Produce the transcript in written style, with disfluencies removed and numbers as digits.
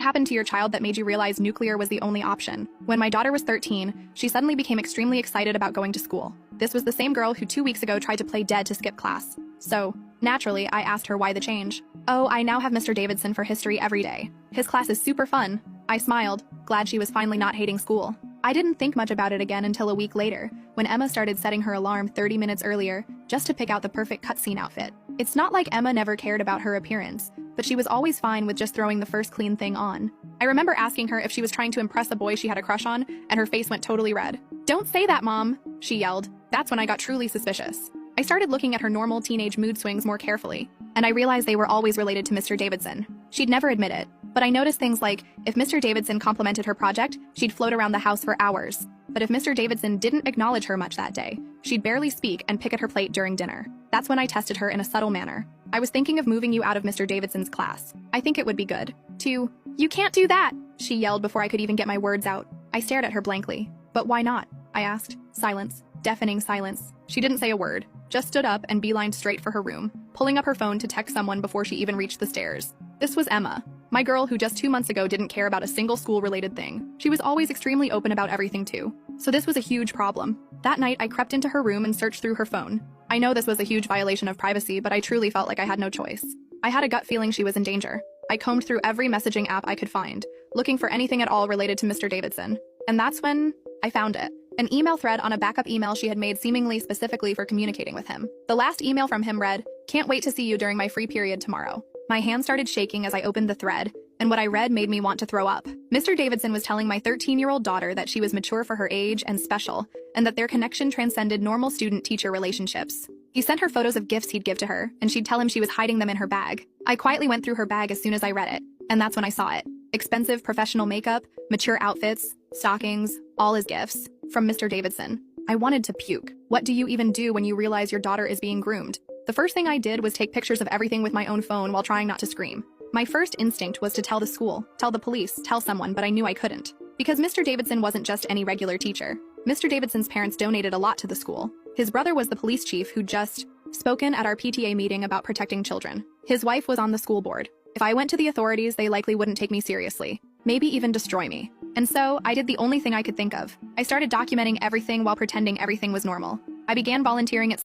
Happened to your child that made you realize nuclear was the only option? When my daughter was 13, she suddenly became extremely excited about going to school. This was the same girl who 2 weeks ago tried to play dead to skip class. So, naturally, I asked her why the change. Oh, I now have Mr. Davidson for history every day. His class is super fun. I smiled, glad she was finally not hating school. I didn't think much about it again until a week later, when Emma started setting her alarm 30 minutes earlier, just to pick out the perfect cutscene outfit. It's not like Emma never cared about her appearance, but she was always fine with just throwing the first clean thing on. I remember asking her if she was trying to impress a boy she had a crush on, and her face went totally red. "Don't say that, Mom," she yelled. That's when I got truly suspicious. I started looking at her normal teenage mood swings more carefully, and I realized they were always related to Mr. Davidson. She'd never admit it, but I noticed things like, if Mr. Davidson complimented her project, she'd float around the house for hours. But if Mr. Davidson didn't acknowledge her much that day, she'd barely speak and pick at her plate during dinner. That's when I tested her in a subtle manner. "I was thinking of moving you out of Mr. Davidson's class. I think it would be good." "You can't do that," she yelled before I could even get my words out. I stared at her blankly. "But why not?" I asked. Silence. Deafening silence. She didn't say a word, just stood up and beelined straight for her room, pulling up her phone to text someone before she even reached the stairs. This was Emma, my girl who just 2 months ago didn't care about a single school-related thing. She was always extremely open about everything too. So this was a huge problem. That night, I crept into her room and searched through her phone. I know this was a huge violation of privacy, but I truly felt like I had no choice. I had a gut feeling she was in danger. I combed through every messaging app I could find, looking for anything at all related to Mr. Davidson. And that's when I found it. An email thread on a backup email she had made seemingly specifically for communicating with him. The last email from him read, "Can't wait to see you during my free period tomorrow." My hand started shaking as I opened the thread, and what I read made me want to throw up. Mr. Davidson was telling my 13-year-old daughter that she was mature for her age and special, and that their connection transcended normal student-teacher relationships. He sent her photos of gifts he'd give to her, and she'd tell him she was hiding them in her bag. I quietly went through her bag as soon as I read it, and that's when I saw it. Expensive professional makeup, mature outfits, stockings, all as gifts. From Mr. Davidson. I wanted to puke. What do you even do when you realize your daughter is being groomed? The first thing I did was take pictures of everything with my own phone while trying not to scream. My first instinct was to tell the school, tell the police, tell someone, but I knew I couldn't. Because Mr. Davidson wasn't just any regular teacher. Mr. Davidson's parents donated a lot to the school. His brother was the police chief who just spoken at our PTA meeting about protecting children. His wife was on the school board. If I went to the authorities, they likely wouldn't take me seriously. Maybe even destroy me. And so, I did the only thing I could think of. I started documenting everything while pretending everything was normal. I began volunteering at